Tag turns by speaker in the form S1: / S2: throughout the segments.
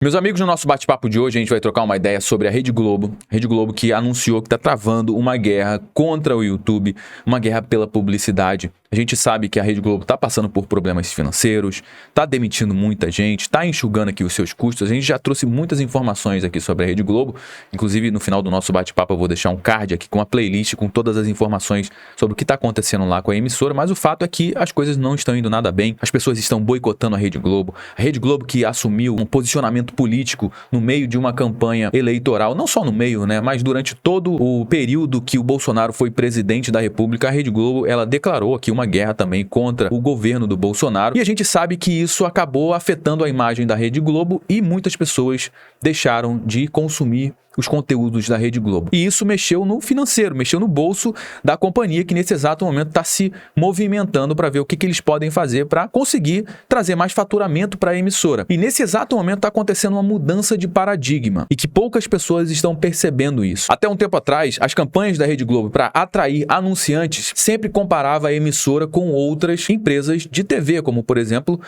S1: Meus amigos, no nosso bate-papo de hoje a gente vai trocar uma ideia sobre a Rede Globo. Rede Globo que anunciou que está travando uma guerra contra o YouTube, uma guerra pela publicidade. A gente sabe que a Rede Globo está passando por problemas financeiros, está demitindo muita gente, está enxugando aqui os seus custos. A gente já trouxe muitas informações aqui sobre a Rede Globo. Inclusive, no final do nosso bate-papo eu vou deixar um card aqui com uma playlist com todas as informações sobre o que está acontecendo lá com a emissora. Mas o fato é que as coisas não estão indo nada bem. As pessoas estão boicotando a Rede Globo. A Rede Globo que assumiu um posicionamento político no meio de uma campanha eleitoral, não só no meio, né, mas durante todo o período que o Bolsonaro foi presidente da República, a Rede Globo, ela declarou aqui uma guerra também contra o governo do Bolsonaro, e a gente sabe que isso acabou afetando a imagem da Rede Globo e muitas pessoas deixaram de consumir os conteúdos da Rede Globo. E isso mexeu no financeiro, mexeu no bolso da companhia, que nesse exato momento está se movimentando para ver o que eles podem fazer para conseguir trazer mais faturamento para a emissora. E nesse exato momento está acontecendo uma mudança de paradigma e que poucas pessoas estão percebendo isso. Até um tempo atrás, as campanhas da Rede Globo para atrair anunciantes sempre comparava a emissora com outras empresas de TV, como por exemplo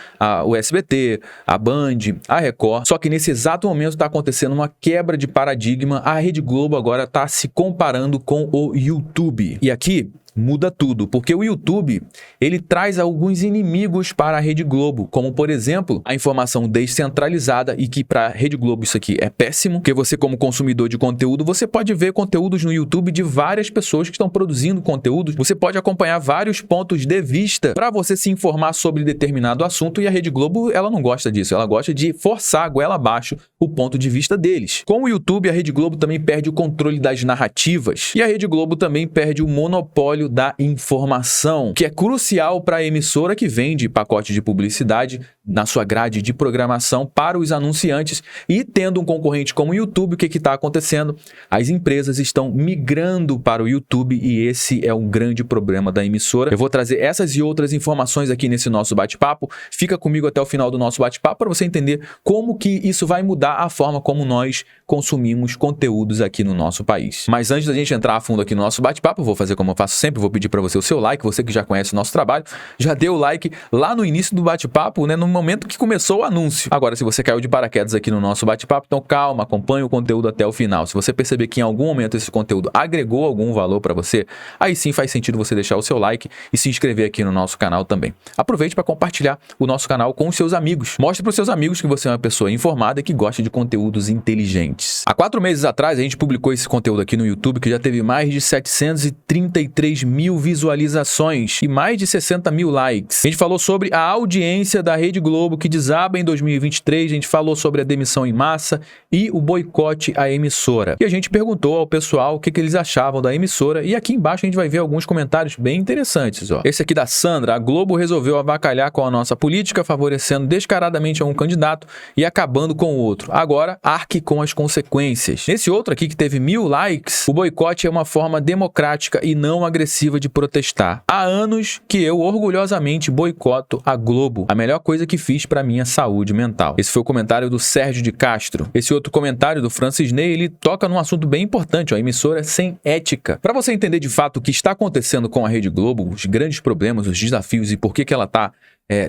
S1: o SBT, a Band, a Record. Só que nesse exato momento está acontecendo uma quebra de paradigma. A Rede Globo agora está se comparando com o YouTube. E aqui muda tudo, porque o YouTube, ele traz alguns inimigos para a Rede Globo, como por exemplo, a informação descentralizada, e que para a Rede Globo isso aqui é péssimo, porque você como consumidor de conteúdo, você pode ver conteúdos no YouTube de várias pessoas que estão produzindo conteúdos, você pode acompanhar vários pontos de vista para você se informar sobre determinado assunto, e a Rede Globo, ela não gosta disso, ela gosta de forçar a goela abaixo o ponto de vista deles. Com o YouTube, a Rede Globo também perde o controle das narrativas, e a Rede Globo também perde o monopólio da informação, que é crucial para a emissora que vende pacote de publicidade na sua grade de programação para os anunciantes. E tendo um concorrente como o YouTube, o que está acontecendo? As empresas estão migrando para o YouTube e esse é um grande problema da emissora. Eu vou trazer essas e outras informações aqui nesse nosso bate-papo. Fica comigo até o final do nosso bate-papo para você entender como que isso vai mudar a forma como nós consumimos conteúdos aqui no nosso país. Mas antes da gente entrar a fundo aqui no nosso bate-papo, eu vou fazer como eu faço sempre, vou pedir para você o seu like, você que já conhece o nosso trabalho, já deu o like lá no início do bate-papo, né, no momento que começou o anúncio. Agora, se você caiu de paraquedas aqui no nosso bate-papo, então calma, acompanhe o conteúdo até o final. Se você perceber que em algum momento esse conteúdo agregou algum valor para você, aí sim faz sentido você deixar o seu like e se inscrever aqui no nosso canal também. Aproveite para compartilhar o nosso canal com os seus amigos. Mostre para os seus amigos que você é uma pessoa informada e que gosta de conteúdos inteligentes. Há 4 meses atrás, a gente publicou esse conteúdo aqui no YouTube, que já teve mais de 733 mil visualizações e mais de 60 mil likes. A gente falou sobre a audiência da Rede Globo que desaba em 2023, a gente falou sobre a demissão em massa e o boicote à emissora. E a gente perguntou ao pessoal o que eles achavam da emissora, e aqui embaixo a gente vai ver alguns comentários bem interessantes. Ó. Esse aqui da Sandra: a Globo resolveu avacalhar com a nossa política, favorecendo descaradamente a um candidato e acabando com o outro. Agora, arque com as consequências. Nesse outro aqui que teve 1000 likes, o boicote é uma forma democrática e não agressiva de protestar. Há anos que eu orgulhosamente boicoto a Globo. A melhor coisa que fiz para minha saúde mental. Esse foi o comentário do Sérgio de Castro. Esse outro comentário do Francis Ney, ele toca num assunto bem importante, ó, a emissora sem ética. Para você entender de fato o que está acontecendo com a Rede Globo, os grandes problemas, os desafios e por que ela está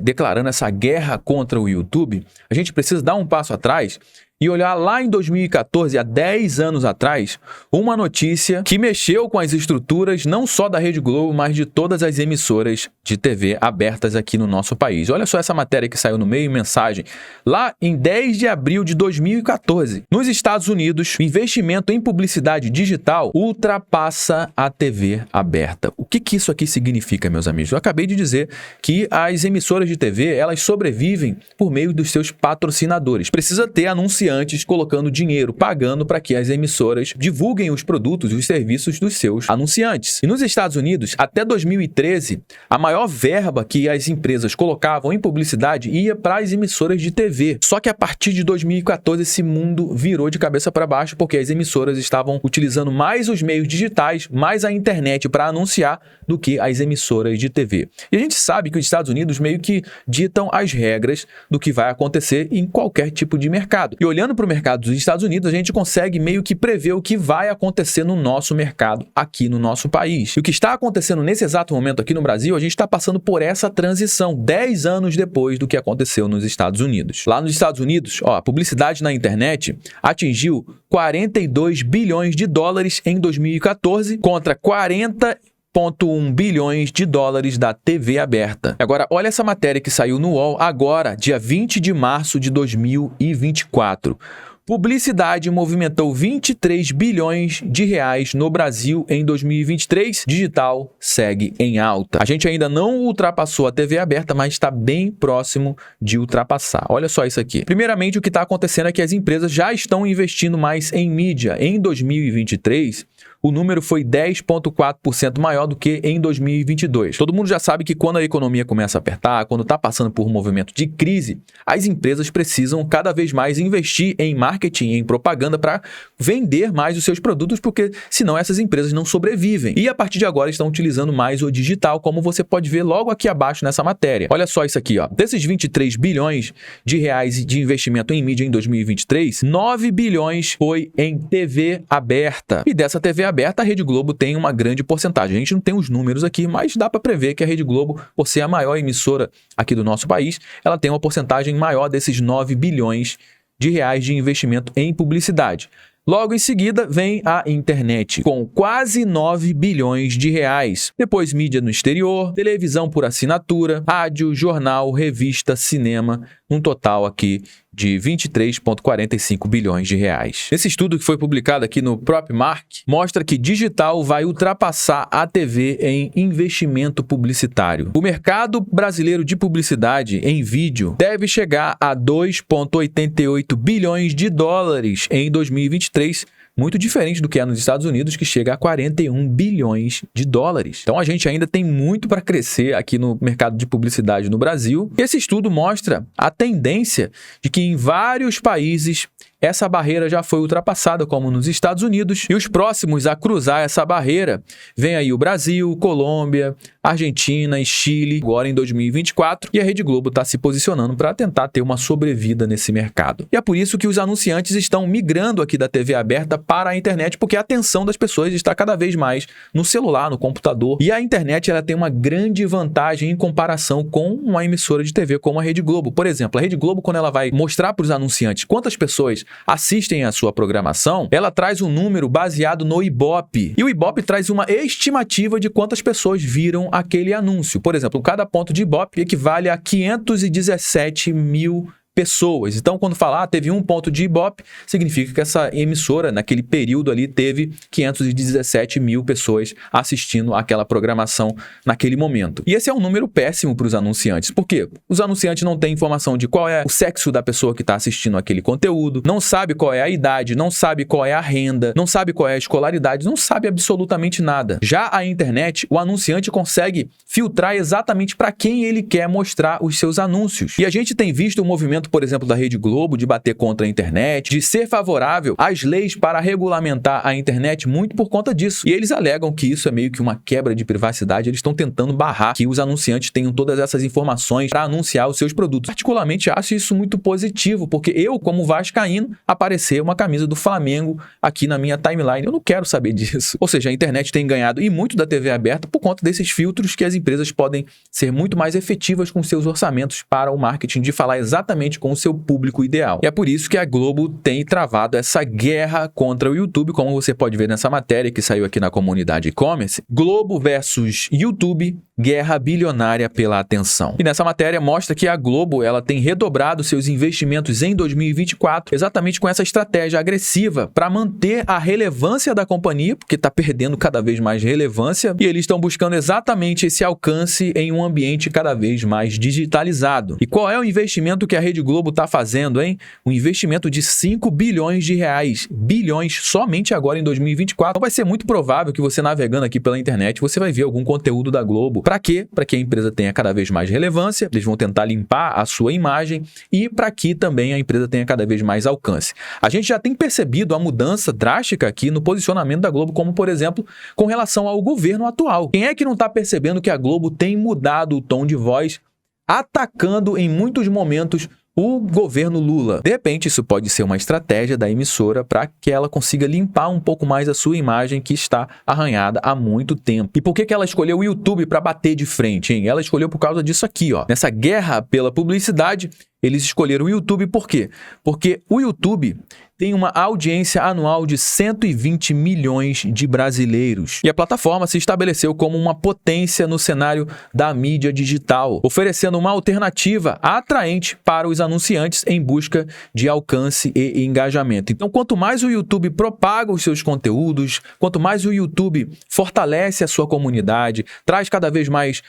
S1: declarando essa guerra contra o YouTube, a gente precisa dar um passo atrás e olhar lá em 2014, há 10 anos atrás, uma notícia que mexeu com as estruturas não só da Rede Globo, mas de todas as emissoras de TV abertas aqui no nosso país. Olha só essa matéria que saiu no Meio Mensagem, lá em 10 de abril de 2014. Nos Estados Unidos, o investimento em publicidade digital ultrapassa a TV aberta. O que isso aqui significa, meus amigos? Eu acabei de dizer que as emissoras de TV, elas sobrevivem por meio dos seus patrocinadores. Precisa ter anunciantes colocando dinheiro, pagando para que as emissoras divulguem os produtos e os serviços dos seus anunciantes. E nos Estados Unidos, até 2013, a maior verba que as empresas colocavam em publicidade ia para as emissoras de TV. Só que a partir de 2014, esse mundo virou de cabeça para baixo, porque as emissoras estavam utilizando mais os meios digitais, mais a internet para anunciar do que as emissoras de TV. E a gente sabe que os Estados Unidos meio que ditam as regras do que vai acontecer em qualquer tipo de mercado. E olhando para o mercado dos Estados Unidos, a gente consegue meio que prever o que vai acontecer no nosso mercado aqui no nosso país. E o que está acontecendo nesse exato momento aqui no Brasil, a gente está passando por essa transição 10 anos depois do que aconteceu nos Estados Unidos. Lá nos Estados Unidos, a publicidade na internet atingiu 42 bilhões de dólares em 2014 contra 40,1 bilhões de dólares da TV aberta. Agora, olha essa matéria que saiu no UOL agora, dia 20 de março de 2024. Publicidade movimentou 23 bilhões de reais no Brasil em 2023. Digital segue em alta. A gente ainda não ultrapassou a TV aberta, mas está bem próximo de ultrapassar. Olha só isso aqui. Primeiramente, o que está acontecendo é que as empresas já estão investindo mais em mídia. Em 2023, o número foi 10,4% maior do que em 2022. Todo mundo já sabe que quando a economia começa a apertar, quando está passando por um movimento de crise, as empresas precisam cada vez mais investir em marketing, em propaganda para vender mais os seus produtos, porque senão essas empresas não sobrevivem. E a partir de agora estão utilizando mais o digital, como você pode ver logo aqui abaixo nessa matéria. Olha só isso aqui, ó. Desses 23 bilhões de reais de investimento em mídia em 2023, 9 bilhões foi em TV aberta. E dessa TV aberta, a Rede Globo tem uma grande porcentagem. A gente não tem os números aqui, mas dá para prever que a Rede Globo, por ser a maior emissora aqui do nosso país, ela tem uma porcentagem maior desses 9 bilhões de reais de investimento em publicidade. Logo em seguida vem a internet, com quase 9 bilhões de reais. Depois mídia no exterior, televisão por assinatura, rádio, jornal, revista, cinema, um total aqui de 23,45 bilhões de reais. Esse estudo que foi publicado aqui no PropMark mostra que digital vai ultrapassar a TV em investimento publicitário. O mercado brasileiro de publicidade em vídeo deve chegar a 2,88 bilhões de dólares em 2023, muito diferente do que é nos Estados Unidos, que chega a 41 bilhões de dólares. Então a gente ainda tem muito para crescer aqui no mercado de publicidade no Brasil. Esse estudo mostra a tendência de que em vários países essa barreira já foi ultrapassada, como nos Estados Unidos, e os próximos a cruzar essa barreira vem aí o Brasil, Colômbia, Argentina e Chile, agora em 2024, e a Rede Globo está se posicionando para tentar ter uma sobrevida nesse mercado. E é por isso que os anunciantes estão migrando aqui da TV aberta para a internet, porque a atenção das pessoas está cada vez mais no celular, no computador, e a internet ela tem uma grande vantagem em comparação com uma emissora de TV como a Rede Globo. Por exemplo, a Rede Globo, quando ela vai mostrar para os anunciantes quantas pessoas assistem a sua programação, ela traz um número baseado no Ibope. E o Ibope traz uma estimativa de quantas pessoas viram aquele anúncio. Por exemplo, cada ponto de Ibope equivale a 517 mil pessoas. Então, quando falar teve um ponto de Ibope, significa que essa emissora, naquele período ali, teve 517 mil pessoas assistindo aquela programação naquele momento. E esse é um número péssimo para os anunciantes. Por quê? Os anunciantes não têm informação de qual é o sexo da pessoa que está assistindo aquele conteúdo, não sabe qual é a idade, não sabe qual é a renda, não sabe qual é a escolaridade, não sabe absolutamente nada. Já a internet, o anunciante consegue filtrar exatamente para quem ele quer mostrar os seus anúncios. E a gente tem visto o movimento, por exemplo, da Rede Globo de bater contra a internet, de ser favorável às leis para regulamentar a internet muito por conta disso. E eles alegam que isso é meio que uma quebra de privacidade, eles estão tentando barrar que os anunciantes tenham todas essas informações para anunciar os seus produtos. Particularmente acho isso muito positivo, porque eu, como vascaíno, aparecer uma camisa do Flamengo aqui na minha timeline, eu não quero saber disso. Ou seja, a internet tem ganhado e muito da TV aberta por conta desses filtros que as empresas podem ser muito mais efetivas com seus orçamentos para o marketing, de falar exatamente com o seu público ideal. E é por isso que a Globo tem travado essa guerra contra o YouTube, como você pode ver nessa matéria que saiu aqui na comunidade e-commerce. Globo versus YouTube, guerra bilionária pela atenção. E nessa matéria mostra que a Globo ela tem redobrado seus investimentos em 2024, exatamente com essa estratégia agressiva para manter a relevância da companhia, porque está perdendo cada vez mais relevância, e eles estão buscando exatamente esse alcance em um ambiente cada vez mais digitalizado. E qual é o investimento que a Rede Globo está fazendo, hein? Um investimento de 5 bilhões de reais. Bilhões somente agora em 2024. Então vai ser muito provável que você navegando aqui pela internet, você vai ver algum conteúdo da Globo. Para quê? Para que a empresa tenha cada vez mais relevância, eles vão tentar limpar a sua imagem e para que também a empresa tenha cada vez mais alcance. A gente já tem percebido a mudança drástica aqui no posicionamento da Globo, como por exemplo, com relação ao governo atual. Quem é que não está percebendo que a Globo tem mudado o tom de voz, atacando em muitos momentos o governo Lula. De repente, isso pode ser uma estratégia da emissora para que ela consiga limpar um pouco mais a sua imagem que está arranhada há muito tempo. E por que ela escolheu o YouTube para bater de frente, hein? Ela escolheu por causa disso aqui, ó. Nessa guerra pela publicidade, eles escolheram o YouTube por quê? Porque o YouTube tem uma audiência anual de 120 milhões de brasileiros. E a plataforma se estabeleceu como uma potência no cenário da mídia digital, oferecendo uma alternativa atraente para os anunciantes em busca de alcance e engajamento. Então, quanto mais o YouTube propaga os seus conteúdos, quanto mais o YouTube fortalece a sua comunidade, traz cada vez mais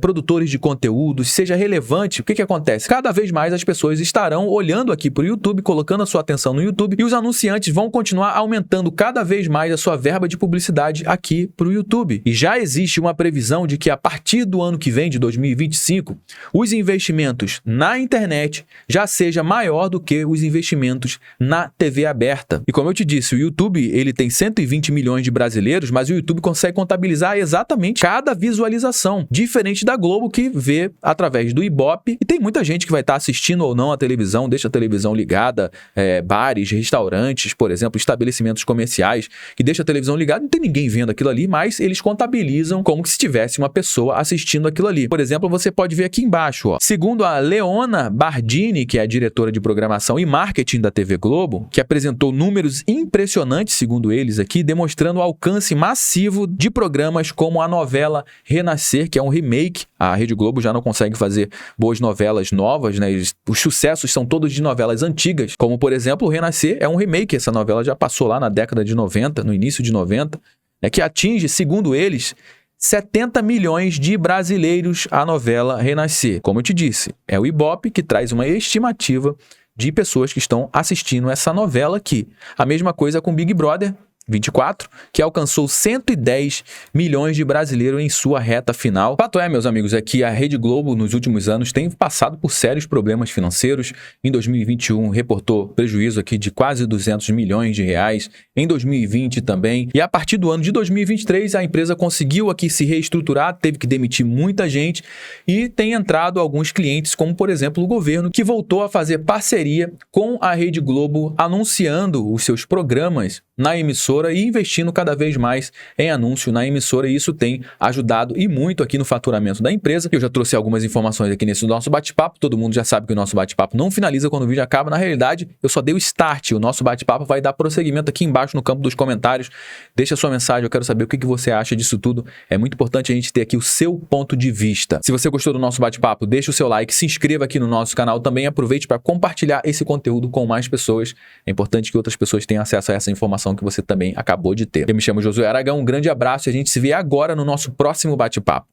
S1: produtores de conteúdos, seja relevante, o que acontece? Cada vez mais as pessoas estarão olhando aqui para o YouTube, colocando a sua atenção no YouTube, e os anunciantes vão continuar aumentando cada vez mais a sua verba de publicidade aqui para o YouTube. E já existe uma previsão de que a partir do ano que vem, de 2025, os investimentos na internet já seja maior do que os investimentos na TV aberta. E como eu te disse, o YouTube ele tem 120 milhões de brasileiros, mas o YouTube consegue contabilizar exatamente cada visualização, diferente da Globo, que vê através do Ibope, e tem muita gente que vai estar assistindo ou não a televisão, deixa a televisão ligada, bares, restaurantes, por exemplo, estabelecimentos comerciais, que deixa a televisão ligada, não tem ninguém vendo aquilo ali, mas eles contabilizam como se tivesse uma pessoa assistindo aquilo ali. Por exemplo, você pode ver aqui embaixo, ó, segundo a Leona Bardini, que é a diretora de programação e marketing da TV Globo, que apresentou números impressionantes, segundo eles aqui, demonstrando o alcance massivo de programas como a novela Renascer, que é um remake. A Rede Globo já não consegue fazer boas novelas novas, né? Os sucessos são todos de novelas antigas, como, por exemplo, o Renascer é um remake. Essa novela já passou lá na década de 90, no início de 90, que atinge, segundo eles, 70 milhões de brasileiros a novela Renascer. Como eu te disse, é o Ibope que traz uma estimativa de pessoas que estão assistindo essa novela aqui. A mesma coisa com Big Brother 24, que alcançou 110 milhões de brasileiros em sua reta final. O fato é, meus amigos, é que a Rede Globo, nos últimos anos, tem passado por sérios problemas financeiros. Em 2021, reportou prejuízo aqui de quase 200 milhões de reais. Em 2020 também. E a partir do ano de 2023, a empresa conseguiu aqui se reestruturar, teve que demitir muita gente e tem entrado alguns clientes, como, por exemplo, o governo, que voltou a fazer parceria com a Rede Globo, anunciando os seus programas na emissora e investindo cada vez mais em anúncio na emissora, e isso tem ajudado e muito aqui no faturamento da empresa. Eu já trouxe algumas informações aqui nesse nosso bate-papo, todo mundo já sabe que o nosso bate-papo não finaliza quando o vídeo acaba. Na realidade, eu só dei o start, o nosso bate-papo vai dar prosseguimento aqui embaixo no campo dos comentários. Deixa a sua mensagem, eu quero saber o que você acha disso tudo. É muito importante a gente ter aqui o seu ponto de vista. Se você gostou do nosso bate-papo, deixa o seu like, se inscreva aqui no nosso canal também, aproveite para compartilhar esse conteúdo com mais pessoas. É importante que outras pessoas tenham acesso a essa informação que você também acabou de ter. Eu me chamo Josué Aragão, um grande abraço e a gente se vê agora no nosso próximo bate-papo.